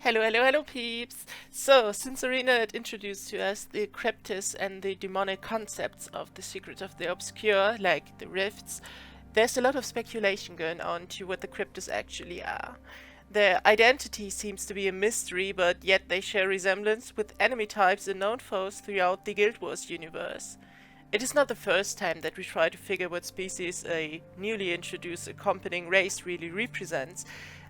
Hello, hello, hello, peeps! So, since Arenanet introduced to us the Kryptis and the demonic concepts of the Secret of the Obscure, like the rifts, there's a lot of speculation going on to what the Kryptis actually are. Their identity seems to be a mystery, but yet they share resemblance with enemy types and known foes throughout the Guild Wars universe. It is not the first time that we try to figure what species a newly introduced accompanying race really represents,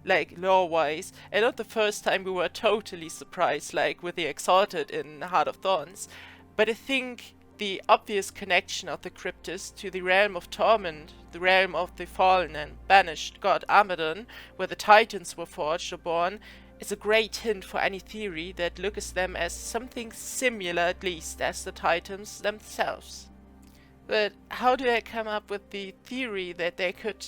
like lore-wise, and not the first time we were totally surprised, like with the Exalted in Heart of Thorns. But I think the obvious connection of the Cryptis to the realm of Torment, the realm of the fallen and banished god Abaddon, where the Titans were forged or born, is a great hint for any theory that looks at them as something similar, at least, as the Titans themselves. But how do I come up with the theory that they could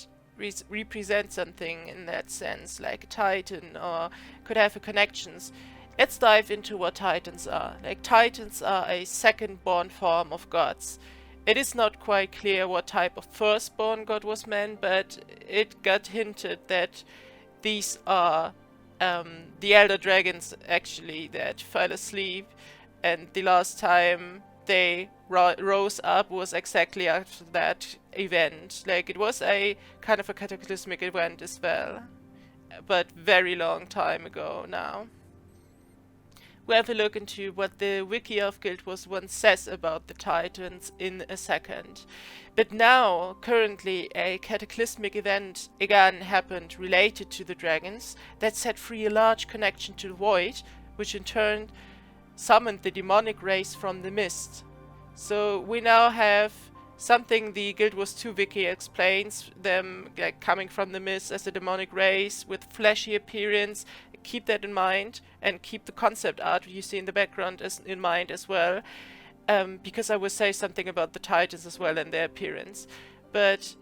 represent something in that sense, like a Titan, or could have a connections? Let's dive into what Titans are. Like, Titans are a second-born form of gods. It is not quite clear what type of firstborn god was meant, but it got hinted that these are the elder dragons actually that fell asleep, and the last time they rose up was exactly after that event. Like, it was a kind of a cataclysmic event as well, but very long time ago now. We'll have a look into what the wiki of Guild Wars 1 says about the Titans in a second. But now, currently, a cataclysmic event again happened related to the dragons that set free a large connection to the void, which in turn summoned the demonic race from the mist. So we now have something the Guild Wars 2 wiki explains, them like coming from the mist as a demonic race with fleshy appearance. Keep that in mind, and keep the concept art you see in the background in mind as well, because I will say something about the Titans as well and their appearance. But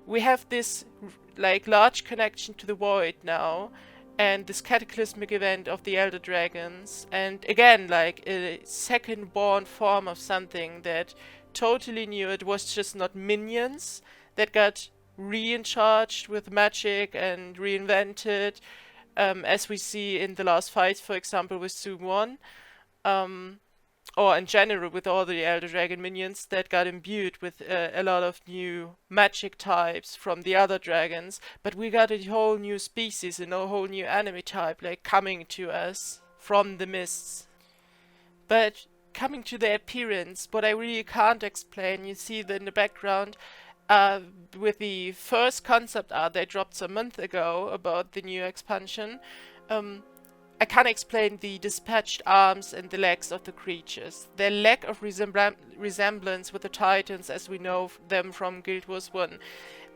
we have this like large connection to the void now, and this cataclysmic event of the Elder Dragons, and again like a second-born form of something that totally new. It was just not minions that got re-charged with magic and reinvented, as we see in the last fights, for example, with Zoom 1, or in general with all the Elder Dragon minions that got imbued with a lot of new magic types from the other dragons. But we got a whole new species and a whole new enemy type like coming to us from the mists. But coming to their appearance, what I really can't explain, you see that in the background, with the first concept art they dropped some month ago about the new expansion, I can't explain the dispatched arms and the legs of the creatures. Their lack of resemblance with the Titans as we know them from Guild Wars 1.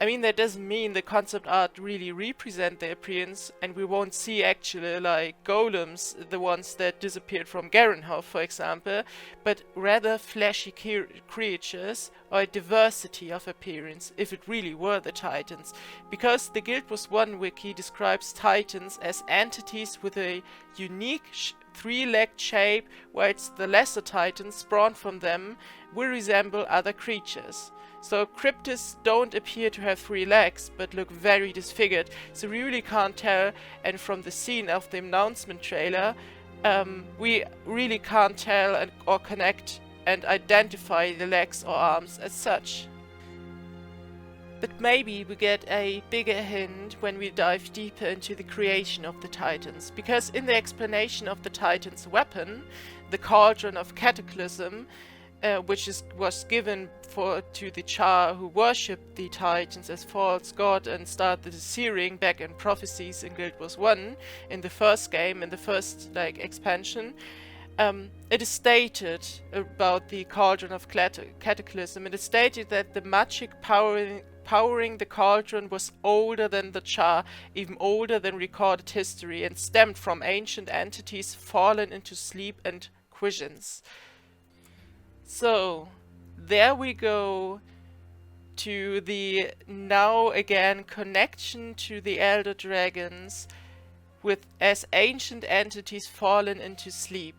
I mean, that doesn't mean the concept art really represent their appearance, and we won't see actually like golems, the ones that disappeared from Garenhof, for example, but rather fleshy creatures, or a diversity of appearance, if it really were the Titans. Because the Guild Wars 1 wiki describes Titans as entities with a unique three-legged shape, whilst the lesser Titans spawned from them will resemble other creatures. So Kryptis don't appear to have 3 legs, but look very disfigured, so we really can't tell, and from the scene of the announcement trailer, we really can't tell or connect and identify the legs or arms as such. But maybe we get a bigger hint when we dive deeper into the creation of the Titans, because in the explanation of the Titans' weapon, the Cauldron of Cataclysm, which was given to the Char who worshipped the Titans as false god and started the searing back in prophecies in Guild Wars 1 in the first game, in the first expansion. It is stated about the Cauldron of Cataclysm. It is stated that the magic powering the cauldron was older than the Char, even older than recorded history, and stemmed from ancient entities fallen into sleep and quiescence. So, there we go to the now again connection to the Elder Dragons with as ancient entities fallen into sleep.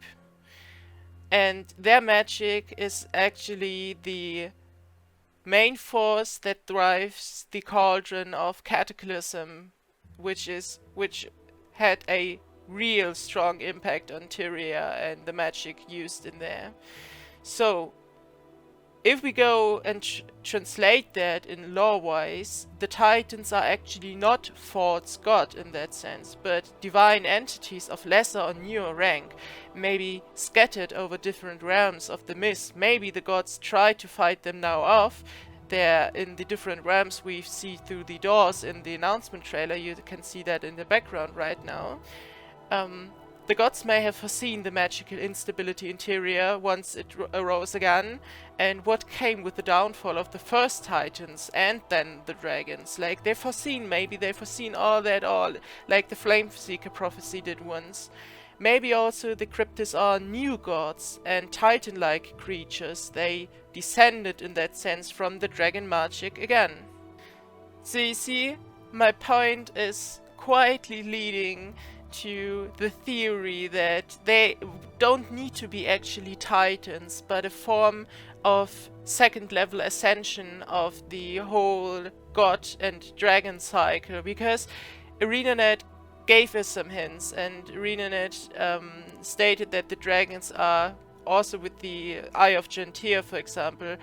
And their magic is actually the main force that drives the Cauldron of Cataclysm, which had a real strong impact on Tyria and the magic used in there. So if we go and translate that in lore-wise, the Titans are actually not false god in that sense, but divine entities of lesser or newer rank, maybe scattered over different realms of the mist. Maybe the gods try to fight them now off. They're in the different realms we see through the doors in the announcement trailer. You can see that in the background right now. The gods may have foreseen the magical instability in Tyria once it arose again, and what came with the downfall of the first Titans and then the dragons. Like, they've foreseen all that, like the Flameseeker prophecy did once. Maybe also the Kryptis are new gods and Titan-like creatures. They descended in that sense from the dragon magic again. So you see, my point is quietly leading to the theory that they don't need to be actually Titans, but a form of second level ascension of the whole god and dragon cycle, because Arenanet gave us some hints, and Arenanet stated that the dragons are also, with the Eye of Gentir, for example,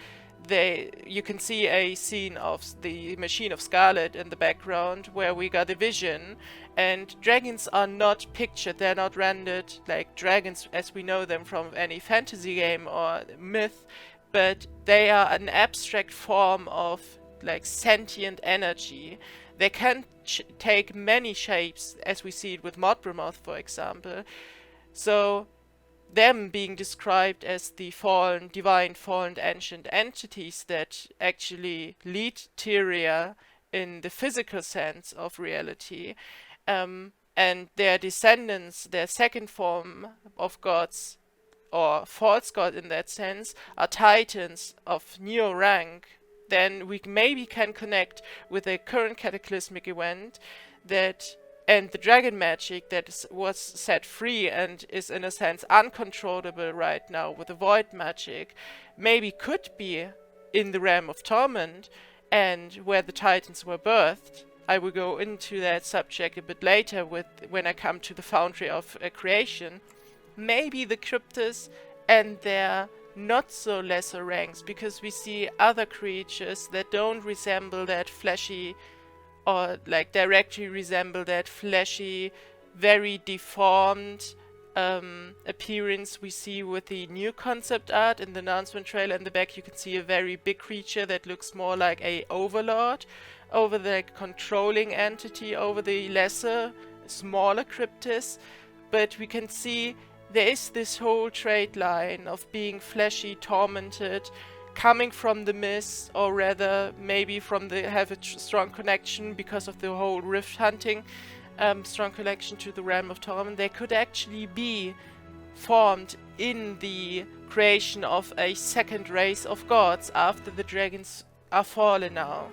you can see a scene of the Machine of Scarlet in the background where we got a vision, and dragons are not pictured, they're not rendered like dragons as we know them from any fantasy game or myth, but they are an abstract form of like sentient energy. They can take many shapes, as we see it with Modbramoth, for example. So them being described as the fallen, divine, fallen, ancient entities that actually lead Tyria in the physical sense of reality, and their descendants, their second form of gods, or false god in that sense, are Titans of newer rank, then we maybe can connect with a current cataclysmic event that, and the dragon magic that was set free and is in a sense uncontrollable right now with the void magic, maybe could be in the realm of torment and where the Titans were birthed. I will go into that subject a bit later when I come to the Foundry of creation. Maybe the Cryptus and their not so lesser ranks, because we see other creatures that don't resemble that fleshy, or like directly resemble that fleshy, very deformed appearance we see with the new concept art in the announcement trailer. In the back you can see a very big creature that looks more like a overlord over the controlling entity over the lesser, smaller Kryptis. But we can see there is this whole trait line of being fleshy, tormented, coming from the mist, or rather maybe from have a strong connection because of the whole rift hunting, strong connection to the realm of torment. They could actually be formed in the creation of a second race of gods after the dragons are fallen now.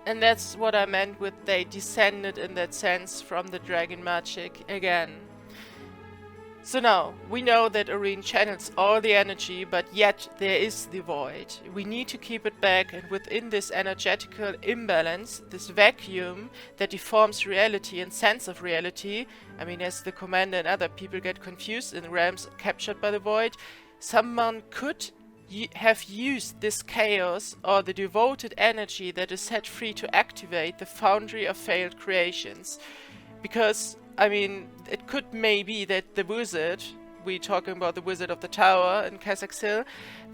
And that's what I meant with they descended in that sense from the dragon magic again. So now, we know that Aurene channels all the energy, but yet there is the void. We need to keep it back, and within this energetical imbalance, this vacuum that deforms reality and sense of reality, I mean, as the commander and other people get confused in realms captured by the void, someone could have used this chaos or the devoted energy that is set free to activate the Foundry of failed creations. Because, I mean, it could maybe that the wizard, we're talking about the Wizard of the Tower in Kazakhstan,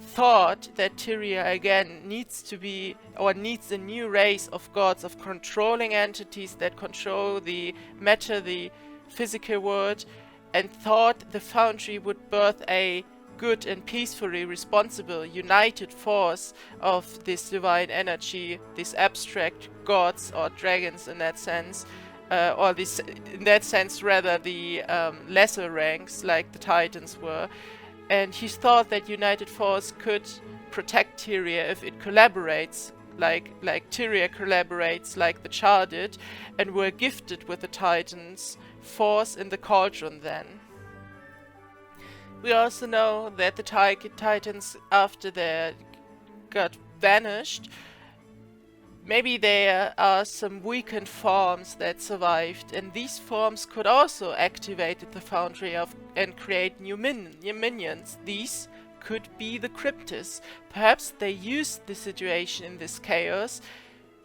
thought that Tyria again needs to be, or needs a new race of gods, of controlling entities that control the matter, the physical world, and thought the Foundry would birth a good and peacefully responsible, united force of this divine energy, these abstract gods or dragons in that sense, or this, in that sense, rather the lesser ranks like the Titans were. And he thought that united force could protect Tyria if it collaborates, like Tyria collaborates like the Char did, and were gifted with the Titans' force in the Cauldron then. We also know that the Titans, after they got vanished, maybe there are some weakened forms that survived, and these forms could also activate the Foundry and create new minions. These could be the Kryptis. Perhaps they used the situation in this chaos,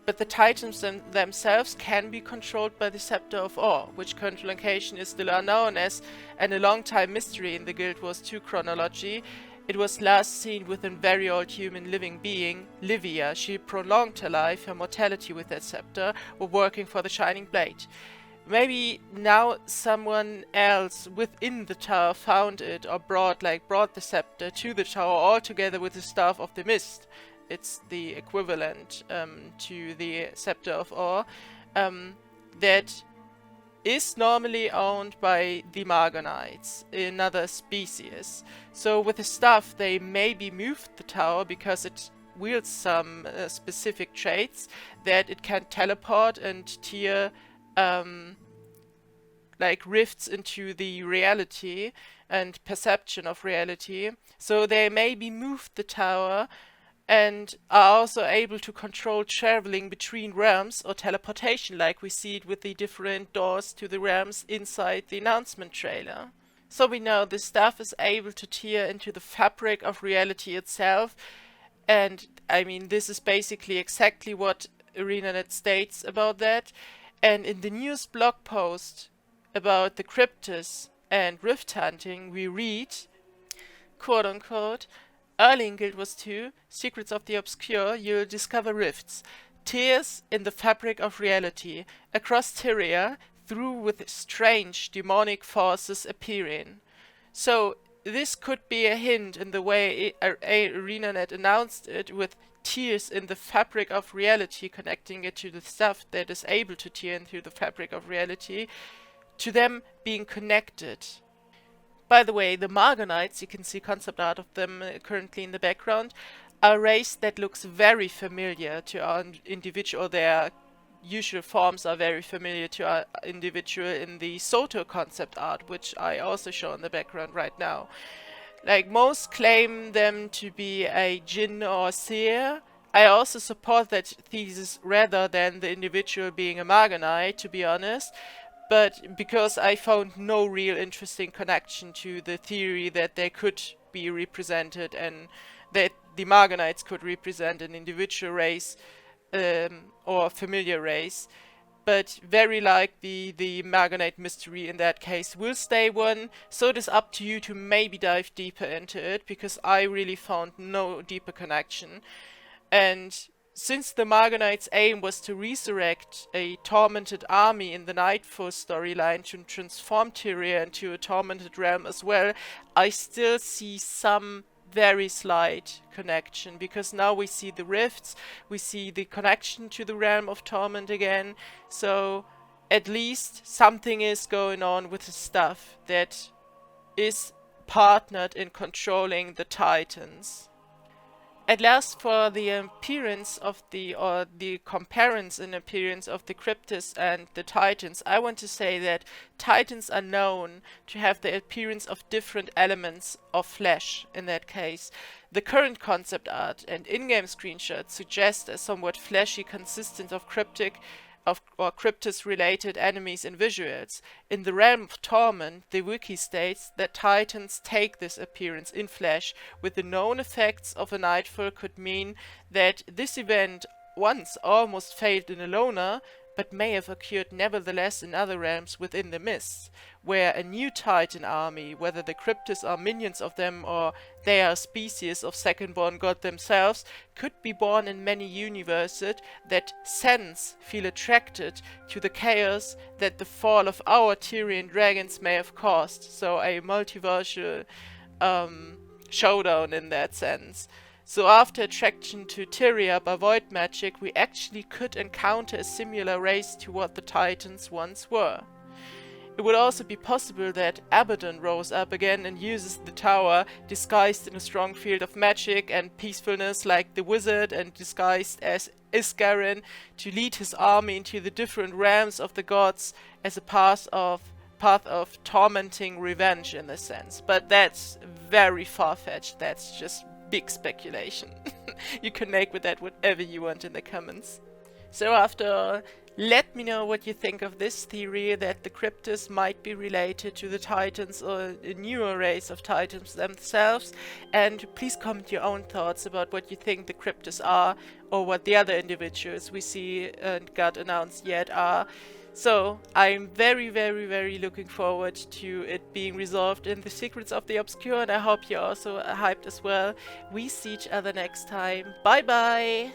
but the Titans themselves can be controlled by the Scepter of Orr, which current location is still unknown as, and a long time mystery in the Guild Wars 2 chronology. It was last seen with a very old human living being, Livia. She prolonged her life, her mortality with that scepter, while working for the Shining Blade. Maybe now someone else within the tower found it or brought the scepter to the tower all together with the Staff of the Mist. It's the equivalent to the Scepter of Orr, that is normally owned by the Marginites, another species. So with the staff they maybe moved the tower because it wields some specific traits that it can teleport and tear rifts into the reality and perception of reality. So they maybe moved the tower and are also able to control traveling between realms or teleportation, like we see it with the different doors to the realms inside the announcement trailer. So we know the staff is able to tear into the fabric of reality itself, and I mean this is basically exactly what Arenanet states about that. And in the news blog post about the Cryptus and rift hunting we read, quote unquote, early in Guild Wars 2, Secrets of the Obscure, you'll discover rifts, tears in the fabric of reality, across Tarir, through with strange demonic forces appearing. So this could be a hint in the way Arenanet announced it, with tears in the fabric of reality, connecting it to the stuff that is able to tear into the fabric of reality, to them being connected. By the way, the Marginites, you can see concept art of them currently in the background, are a race that looks very familiar to our individual. Their usual forms are very familiar to our individual in the Soto concept art, which I also show in the background right now. Like, most claim them to be a Jinn or seer. I also support that thesis rather than the individual being a Marginite, to be honest. But because I found no real interesting connection to the theory that they could be represented and that the Marginites could represent an individual race or familiar race. But very like the Marginite mystery in that case will stay one, so it is up to you to maybe dive deeper into it, because I really found no deeper connection. And since the Marginites' aim was to resurrect a tormented army in the Nightfall storyline to transform Tarir into a tormented realm as well, I still see some very slight connection, because now we see the rifts, we see the connection to the realm of torment again, so at least something is going on with the stuff that is partnered in controlling the Titans. At last, for the appearance of the comparison appearance of the Kryptis and the Titans, I want to say that Titans are known to have the appearance of different elements of flesh. In that case, the current concept art and in-game screenshots suggest a somewhat fleshy consistence of or Kryptis-related enemies and visuals. In the realm of torment, the wiki states that Titans take this appearance in flesh, with the known effects of a Nightfall could mean that this event once almost failed in a Lornar, but may have occurred nevertheless in other realms within the mists, where a new Titan army, whether the Cryptis are minions of them or they are species of second-born god themselves, could be born in many universes that feel attracted to the chaos that the fall of our Tyrian dragons may have caused. So a multiversal showdown in that sense. So after attraction to Tarir by void magic, we actually could encounter a similar race to what the Titans once were. It would also be possible that Abaddon rose up again and uses the tower disguised in a strong field of magic and peacefulness like the wizard, and disguised as Isgaren to lead his army into the different realms of the gods as a path of tormenting revenge in a sense. But that's very far-fetched. That's just big speculation. You can make with that whatever you want in the comments. So after, let me know what you think of this theory that the Cryptus might be related to the Titans or a newer race of Titans themselves, and please comment your own thoughts about what you think the Cryptus are, or what the other individuals we see and got announced yet are. So I'm very, very, very looking forward to it being resolved in the Secrets of the Obscure, and I hope you're also hyped as well. We see each other next time. Bye bye!